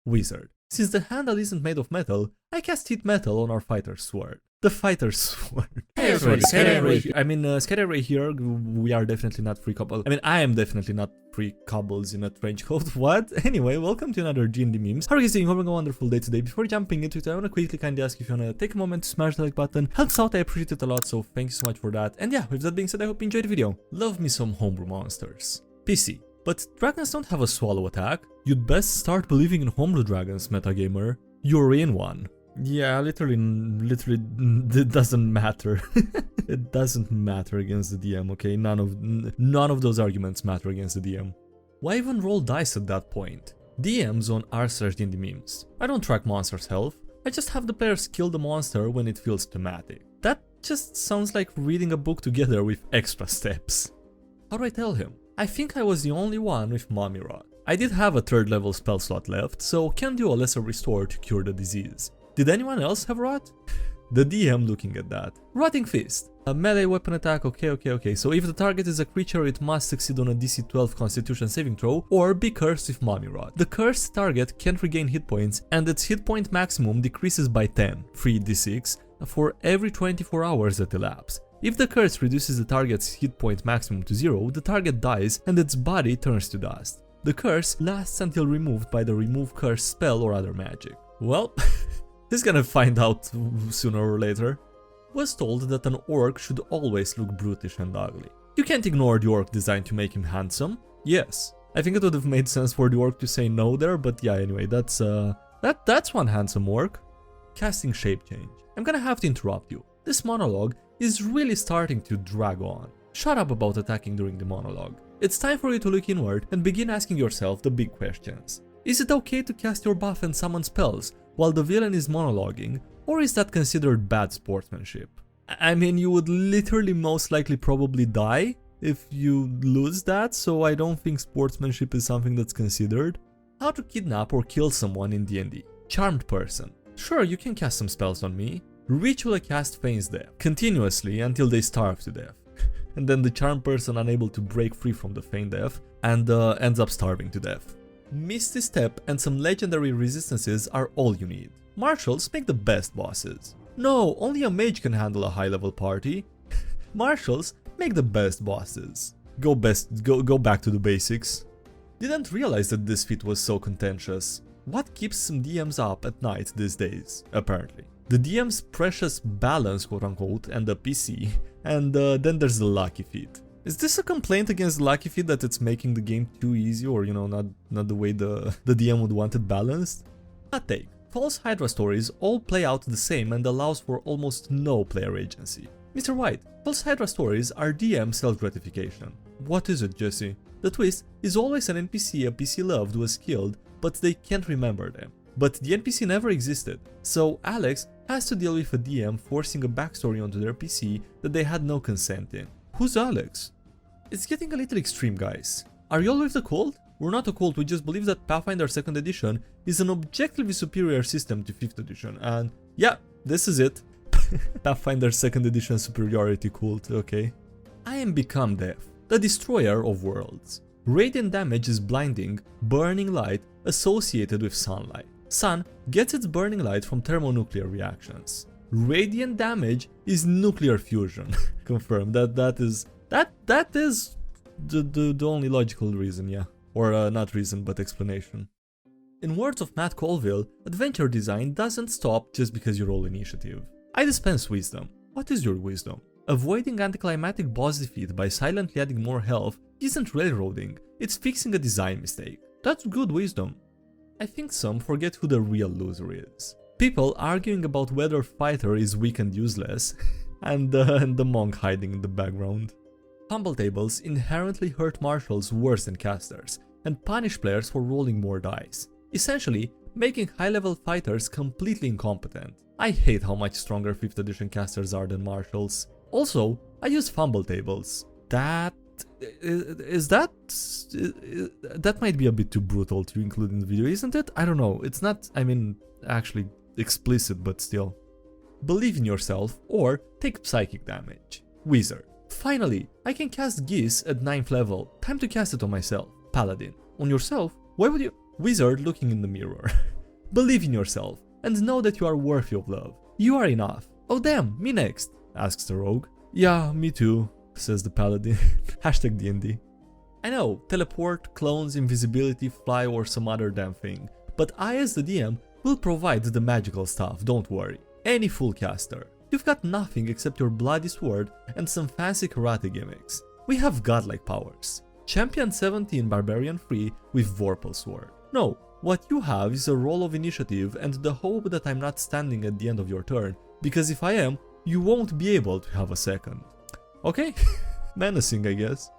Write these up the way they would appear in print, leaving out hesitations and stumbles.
Wizard. Since the handle isn't made of metal, I cast Heat Metal on our Fighter's Sword. The Fighter's Sword. Hey everybody, SkyDieRay. I mean, SkyDieRay here, we are definitely not free couple. I mean, I am definitely not free couples in a trench coat. What? Anyway, welcome to another DnDMemes. How are you guys doing? Having a wonderful day today. Before jumping into it, I want to quickly kindly ask if you want to take a moment to smash the like button. Helps out, I appreciate it a lot, so thank you so much for that. And yeah, with that being said, I hope you enjoyed the video. Love me some homebrew monsters. PC. But dragons don't have a swallow attack. You'd best start believing in homebrew dragons, metagamer. You're in one. Yeah, literally, it doesn't matter. It doesn't matter against the DM, okay? None of those arguments matter against the DM. Why even roll dice at that point? DMs on r/DnDMemes. I don't track monsters' health. I just have the players kill the monster when it feels thematic. That just sounds like reading a book together with extra steps. How do I tell him? I think I was the only one with Mommy Rot. I did have a 3rd level spell slot left, so can do a lesser restore to cure the disease. Did anyone else have Rot? The DM looking at that. Rotting Fist. A melee weapon attack, okay. So if the target is a creature, it must succeed on a DC 12 Constitution saving throw or be cursed with Mommy Rot. The cursed target can't regain hit points and its hit point maximum decreases by 10, 3d6, for every 24 hours that elapse. If the curse reduces the target's hit point maximum to 0, the target dies and its body turns to dust. The curse lasts until removed by the remove curse spell or other magic. Well, he's gonna find out sooner or later. Was told that an orc should always look brutish and ugly. You can't ignore the orc design to make him handsome. Yes, I think it would have made sense for the orc to say no there, but yeah, anyway, that's one handsome orc. Casting Shape Change. I'm gonna have to interrupt you. This monologue is really starting to drag on. Shut up about attacking during the monologue. It's time for you to look inward and begin asking yourself the big questions. Is it okay to cast your buff and summon spells while the villain is monologuing, or is that considered bad sportsmanship? I mean, you would literally most likely probably die if you lose that, so I don't think sportsmanship is something that's considered. How to kidnap or kill someone in D&D. Charmed person. Sure, you can cast some spells on me. Ritual cast feigns death continuously until they starve to death. And then the charmed person unable to break free from the feigned death and ends up starving to death. Misty Step and some legendary resistances are all you need. Marshals make the best bosses. No, only a mage can handle a high level party. Marshals make the best bosses. Go back to the basics. Didn't realize that this feat was so contentious. What keeps some DMs up at night these days, apparently? The DM's precious balance, quote unquote, and the PC, and then there's the lucky feat. Is this a complaint against lucky feat that it's making the game too easy, or you know, not the way the DM would want it balanced? Hot take. False Hydra stories all play out the same and allows for almost no player agency. Mr. White, False Hydra stories are DM self-gratification. What is it, Jesse? The twist is always an NPC a PC loved was killed, but they can't remember them. But the NPC never existed, so Alex has to deal with a DM forcing a backstory onto their PC that they had no consent in. Who's Alex? It's getting a little extreme, guys. Are you all with the cult? We're not a cult, we just believe that Pathfinder 2nd edition is an objectively superior system to 5th edition, and yeah, this is it. Pathfinder 2nd edition superiority cult, okay. I am Become Death, the destroyer of worlds. Radiant damage is blinding, burning light associated with sunlight. Sun gets its burning light from thermonuclear reactions. Radiant damage is nuclear fusion. Confirmed. That is the only logical reason, yeah. Or not reason, but explanation. In words of Matt Colville, adventure design doesn't stop just because you roll initiative. I dispense wisdom. What is your wisdom? Avoiding anticlimactic boss defeat by silently adding more health isn't railroading, it's fixing a design mistake. That's good wisdom. I think some forget who the real loser is. People arguing about whether fighter is weak and useless, and the monk hiding in the background. Fumble tables inherently hurt marshals worse than casters, and punish players for rolling more dice, essentially making high-level fighters completely incompetent. I hate how much stronger 5th edition casters are than marshals. Also, I use fumble tables. That might be a bit too brutal to include in the video, isn't it? I don't know, it's not, I mean, actually explicit, but still. Believe in yourself or take psychic damage. Wizard. Finally, I can cast Geese at 9th level. Time to cast it on myself. Paladin. On yourself? Why would you? Wizard looking in the mirror. Believe in yourself, and know that you are worthy of love. You are enough. Oh damn, me next, asks the rogue. Yeah, me too, says the paladin. Hashtag DnD. I know, teleport, clones, invisibility, fly or some other damn thing, but I as the DM will provide the magical stuff, don't worry. Any full caster. You've got nothing except your bloody sword and some fancy karate gimmicks. We have godlike powers. Champion 17 Barbarian 3 with Vorpal sword. No, what you have is a roll of initiative and the hope that I'm not standing at the end of your turn, because if I am, you won't be able to have a second. Okay? Menacing, I guess.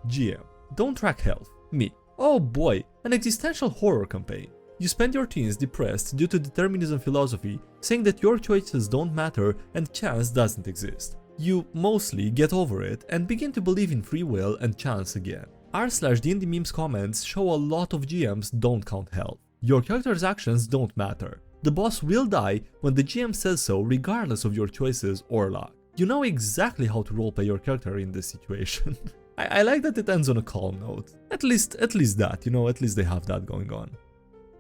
GM. Don't track health. Me. Oh boy, an existential horror campaign. You spend your teens depressed due to determinism philosophy, saying that your choices don't matter and chance doesn't exist. You mostly get over it and begin to believe in free will and chance again. r/DnDMemes comments show a lot of GMs don't count health. Your character's actions don't matter. The boss will die when the GM says so, regardless of your choices or luck. You know exactly how to roleplay your character in this situation. I like that it ends on a calm note. At least that, you know, at least they have that going on.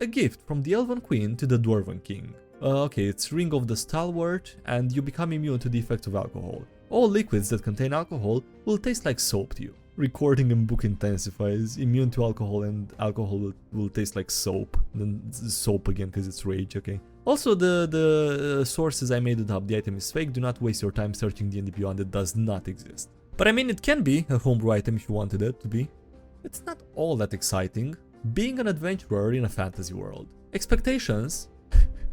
A gift from the Elven Queen to the Dwarven King. Okay, it's Ring of the Stalwart, and you become immune to the effects of alcohol. All liquids that contain alcohol will taste like soap to you. Recording and book intensifies, immune to alcohol, and alcohol will taste like soap. And then soap again because it's rage, okay. Also, the sources I made it up, the item is fake, do not waste your time searching D&D Beyond, it does not exist. But I mean, it can be a homebrew item if you wanted it to be. It's not all that exciting. Being an adventurer in a fantasy world. Expectations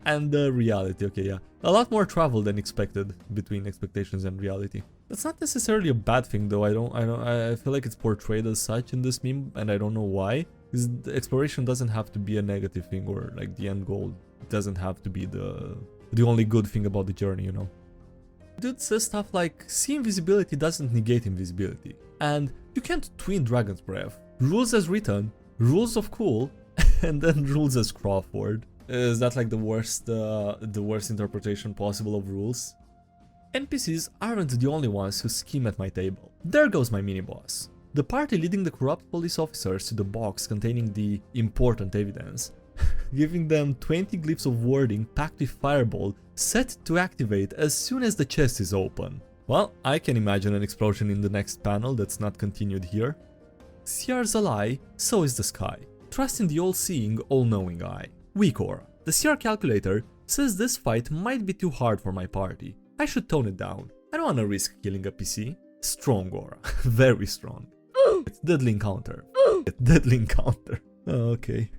and reality, okay, yeah. A lot more travel than expected between expectations and reality. That's not necessarily a bad thing though, I feel like it's portrayed as such in this meme and I don't know why. Because the exploration doesn't have to be a negative thing or like the end goal doesn't have to be the only good thing about the journey, you know. Dude says stuff like, see invisibility doesn't negate invisibility. And you can't twin Dragon's Breath. Rules as written. Rules of cool, and then rules as Crawford. Is that like the worst interpretation possible of rules? NPCs aren't the only ones who scheme at my table. There goes my mini-boss. The party leading the corrupt police officers to the box containing the important evidence, giving them 20 glyphs of wording packed with fireball set to activate as soon as the chest is open. Well, I can imagine an explosion in the next panel that's not continued here. CR's a lie, so is the sky. Trust in the all-seeing, all-knowing eye. Weak aura. The CR calculator says this fight might be too hard for my party. I should tone it down. I don't wanna risk killing a PC. Strong aura. Very strong. It's deadly encounter. Deadly encounter. Oh, okay.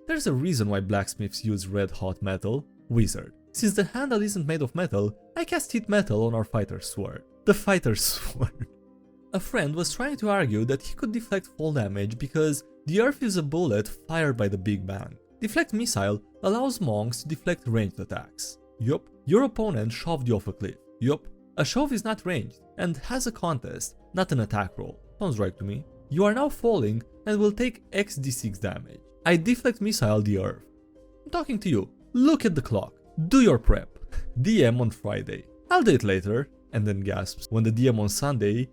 There's a reason why blacksmiths use red hot metal. Wizard. Since the handle isn't made of metal, I cast heat metal on our fighter's sword. The fighter's sword. A friend was trying to argue that he could deflect fall damage because the earth is a bullet fired by the Big Bang. Deflect missile allows monks to deflect ranged attacks. Yup. Your opponent shoved you off a cliff. Yup. A shove is not ranged and has a contest, not an attack roll. Sounds right to me. You are now falling and will take XD6 damage. I deflect missile the earth. I'm talking to you. Look at the clock. Do your prep. DM on Friday. I'll do it later. And then gasps when the DM on Sunday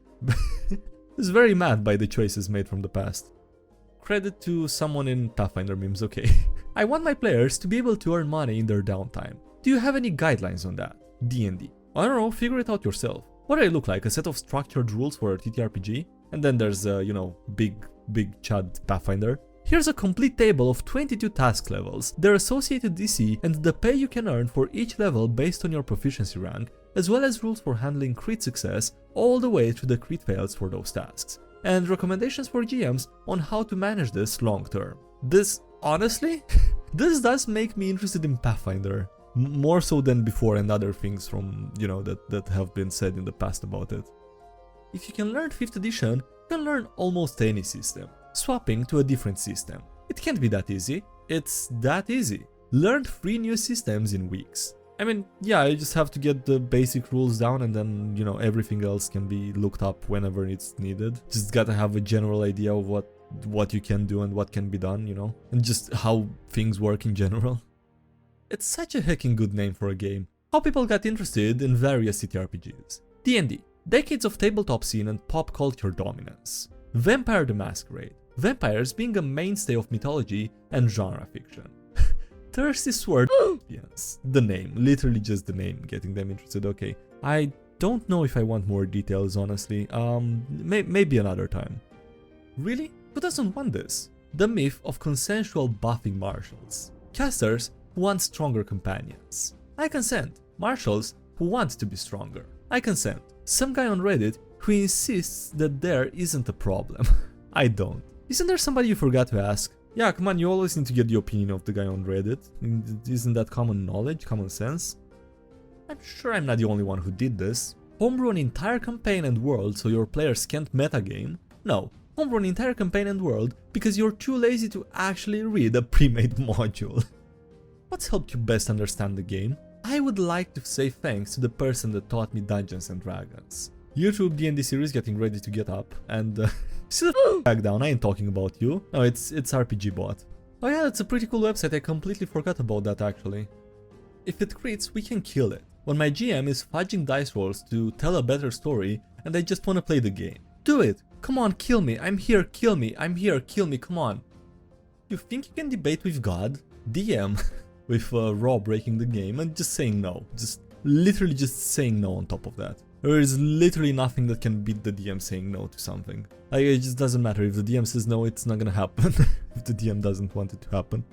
is very mad by the choices made from the past. Credit to someone in Pathfinder memes, okay. I want my players to be able to earn money in their downtime. Do you have any guidelines on that? D&D. I don't know, figure it out yourself. What do I look like? A set of structured rules for a TTRPG? And then there's you know, big Chad Pathfinder. Here's a complete table of 22 task levels, their associated DC, and the pay you can earn for each level based on your proficiency rank, as well as rules for handling crit success all the way through the crit fails for those tasks, and recommendations for GMs on how to manage this long term. This, honestly, this does make me interested in Pathfinder, more so than before and other things from, you know, that have been said in the past about it. If you can learn 5th edition, you can learn almost any system. Swapping to a different system. It can't be that easy. It's that easy. Learned 3 new systems in weeks. I mean, yeah, I just have to get the basic rules down and then, you know, everything else can be looked up whenever it's needed. Just gotta have a general idea of what you can do and what can be done, you know, and just how things work in general. It's such a heckin' good name for a game. How people got interested in various CTRPGs. D&D. Decades of tabletop scene and pop culture dominance. Vampire the Masquerade. Vampires being a mainstay of mythology and genre fiction. Thirsty Sword. Yes, the name, literally just the name, getting them interested. Okay, I don't know if I want more details, honestly. Maybe another time. Really? Who doesn't want this? The myth of consensual buffing marshals. Casters who want stronger companions. I consent. Marshals who want to be stronger. I consent. Some guy on Reddit who insists that there isn't a problem. I don't. Isn't there somebody you forgot to ask? Yeah, come on, you always need to get the opinion of the guy on Reddit. Isn't that common knowledge, common sense? I'm sure I'm not the only one who did this. Homebrew an entire campaign and world so your players can't metagame? No. Homebrew an entire campaign and world because you're too lazy to actually read a pre-made module. What's helped you best understand the game? I would like to say thanks to the person that taught me Dungeons and Dragons. YouTube D&D series getting ready to get up, and sit the back down, I ain't talking about you. No, it's RPG Bot. Oh yeah, that's a pretty cool website, I completely forgot about that actually. If it crits, we can kill it. When my GM is fudging dice rolls to tell a better story, and I just wanna play the game. Do it! Come on, kill me, I'm here, kill me, I'm here, kill me, come on. You think you can debate with God? DM with Raw breaking the game and just saying no. Just literally just saying no on top of that. There is literally nothing that can beat the DM saying no to something. Like, it just doesn't matter. If the DM says no, it's not gonna happen. If the DM doesn't want it to happen.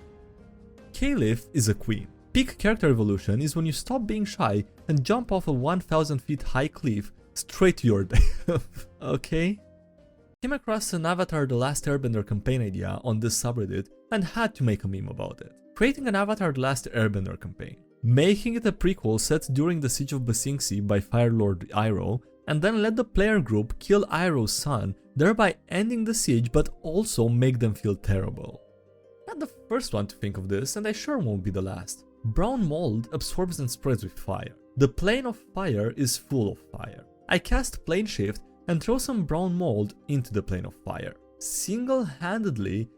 Caliph is a queen. Peak character evolution is when you stop being shy and jump off a 1000 feet high cliff straight to your death. Okay? Came across an Avatar The Last Airbender campaign idea on this subreddit and had to make a meme about it. Creating an Avatar The Last Airbender campaign. Making it a prequel set during the Siege of Ba Sing Se by Fire Lord Iroh, and then let the player group kill Iroh's son, thereby ending the siege but also make them feel terrible. Not the first one to think of this, and I sure won't be the last. Brown mold absorbs and spreads with fire. The plane of fire is full of fire. I cast plane shift and throw some brown mold into the plane of fire. Single-handedly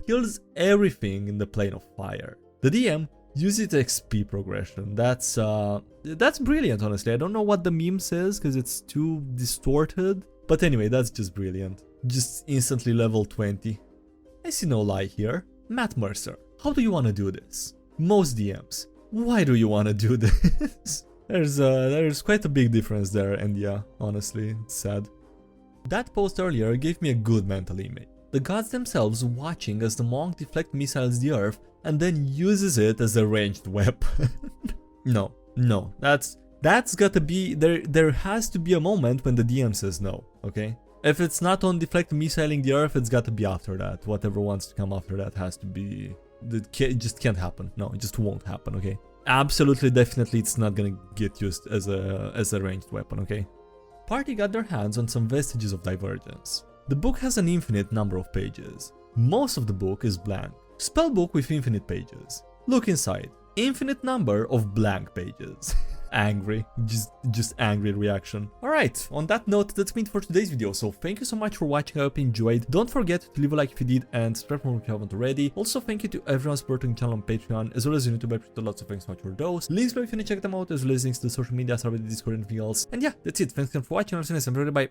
kills everything in the plane of fire. The DM uses XP progression. That's brilliant, honestly. I don't know what the meme says because it's too distorted. But anyway, that's just brilliant. Just instantly level 20. I see no lie here. Matt Mercer, how do you want to do this? Most DMs, why do you want to do this? There's quite a big difference there, and yeah, honestly, it's sad. That post earlier gave me a good mental image. The gods themselves watching as the monk deflects missiles the earth and then uses it as a ranged weapon. No, that's gotta be, there has to be a moment when the DM says no, okay? If it's not on deflect missiling the earth, it's gotta be after that. Whatever wants to come after that has to be, it just can't happen. No, it just won't happen, okay? Absolutely, definitely it's not gonna get used as a ranged weapon, okay? Party got their hands on some vestiges of Divergence. The book has an infinite number of pages. Most of the book is blank. Spellbook with infinite pages. Look inside. Infinite number of blank pages. Angry. Just angry reaction. Alright, on that note, that's it for today's video. So thank you so much for watching. I hope you enjoyed. Don't forget to leave a like if you did and subscribe if you haven't already. Also, thank you to everyone supporting the channel on Patreon, as well as on YouTube. I appreciate lots of thanks so much for those. Links below if you want to check them out, as well as links to the social media, Subreddit, Discord, and anything else. And yeah, that's it. Thanks again for watching. I'll see you next time. Bye.